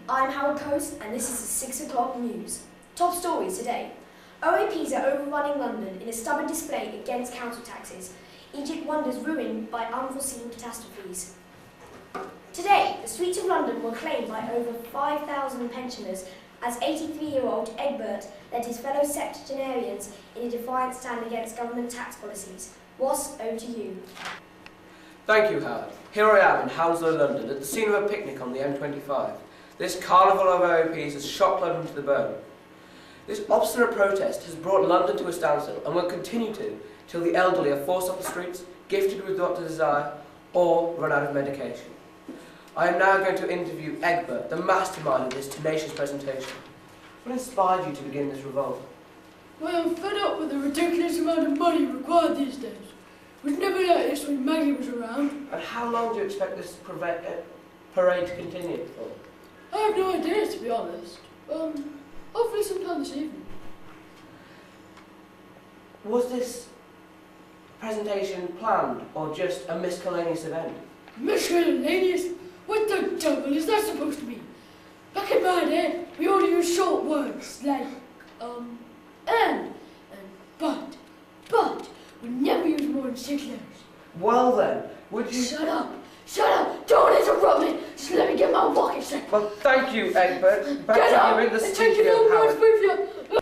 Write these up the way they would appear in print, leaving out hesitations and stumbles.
I'm Coase and this is the 6 o'clock news. Top stories today. OAPs are overrunning London in a stubborn display against council taxes. Egypt wonders ruined by unforeseen catastrophes. Today, the streets of London were claimed by over 5,000 pensioners as 83-year-old Egbert led his fellow septuagenarians in a defiant stand against government tax policies. Ross, over to you. Thank you, Howard. Here I am in Hounslow, London, at the scene of a picnic on the M25. This carnival of OAPs has shocked London to the bone. This obstinate protest has brought London to a standstill and will continue to till the elderly are forced off the streets, gifted with what to desire, or run out of medication. I am now going to interview Egbert, the mastermind of this tenacious presentation. What inspired you to begin this revolt? Well, I'm fed up with the ridiculous amount of money required these days. It was never like this when Maggie was around. And how long do you expect this parade to continue for? I have no idea, to be honest. Hopefully sometime this evening. Was this presentation planned or just a miscellaneous event? Miscellaneous? What the devil is that supposed to be? Back in my day, we only use short words like, and but. We never use more than 6 letters. Well then, would you... Shut up! Don't interrupt me! Just let me get my walking stick. Well, thank you, Egbert. Back Get to up you in the and studio, take your little Howard. words with you.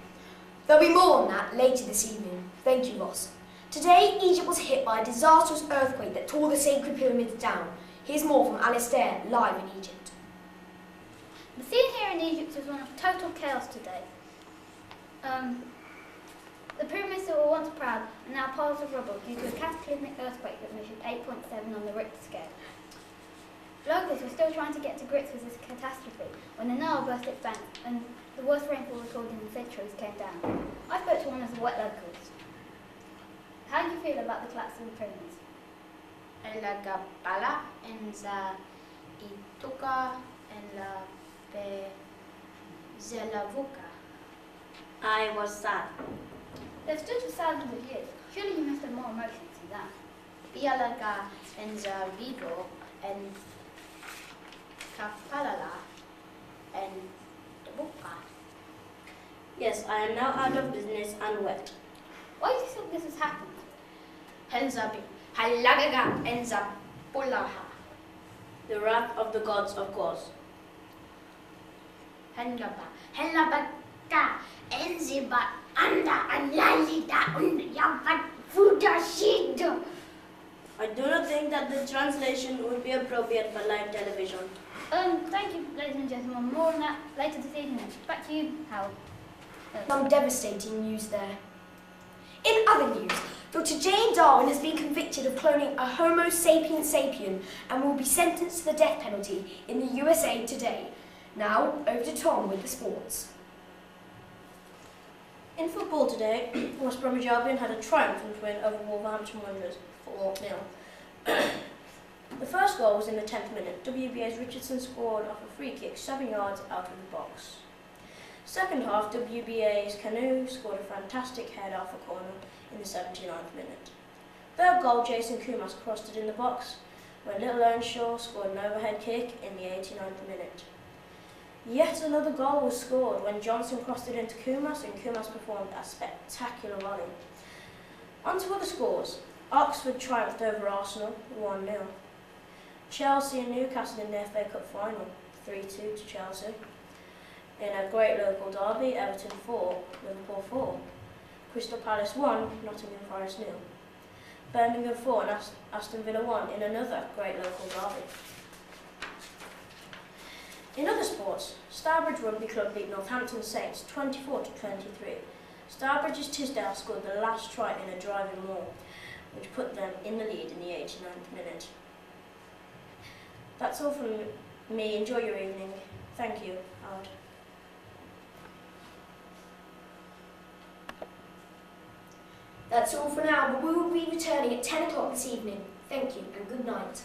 There'll be more on that later this evening. Thank you, Ross. Today, Egypt was hit by a disastrous earthquake that tore the sacred pyramids down. Here's more from Alasdair, live in Egypt. The scene here in Egypt is one of total chaos today. The pyramids that were once proud are now piles of rubble due to a cataclysmic earthquake that measured 8.7 on the Richter scale. Locals were still trying to get to grips with this catastrophe when the Nile burst its banks and the worst rainfall recorded in centuries came down. I spoke to one of the wet locals. How do you feel about the collapse of the pyramids? La Gabala and the Ituka and la Zelavuka. I was sad. They've stood for thousands of years. Surely you must have more emotions than that. Bialaga and the Vigo and Kapalala and the Buka. Yes, I am now out of business and wet. Why do you think this has happened? Henzabi, Halagaga and the Pulaha. The wrath of the gods, of course. Hengaba, Helabaka, Enziba, Anda, and Lalita, and Yavat Fuda Shido. I do not think that the translation would be appropriate for live television. Thank you, ladies and gentlemen. More on that later this evening. Back to you, Howard. Some devastating news there. In other news, Dr. Jane Darwin has been convicted of cloning a Homo sapiens sapien and will be sentenced to the death penalty in the USA today. Now, over to Tom with the sports. In football today, West Bromwich Albion had a triumphant win over Wolverhampton Wanderers 4-0. The first goal was in the 10th minute. WBA's Richardson scored off a free kick 7 yards out of the box. Second half, WBA's Canoe scored a fantastic header off a corner in the 79th minute. Third goal, Jason Kumas crossed it in the box when Little Earnshaw scored an overhead kick in the 89th minute. Yet another goal was scored when Johnson crossed it into Kumas and Kumas performed a spectacular volley. On to other scores. Oxford triumphed over Arsenal 1-0. Chelsea and Newcastle in the FA Cup final 3-2 to Chelsea. In a great local derby, Everton 4, Liverpool 4. Crystal Palace 1, Nottingham Forest 0. Birmingham 4 and Aston Villa 1 in another great local derby. In other sports, Starbridge Rugby Club beat Northampton Saints 24-23. Starbridge's Tisdale scored the last try in a driving maul, which put them in the lead in the 89th minute. That's all from me. Enjoy your evening. Thank you, Howard. That's all for now, but we will be returning at 10 o'clock this evening. Thank you and good night.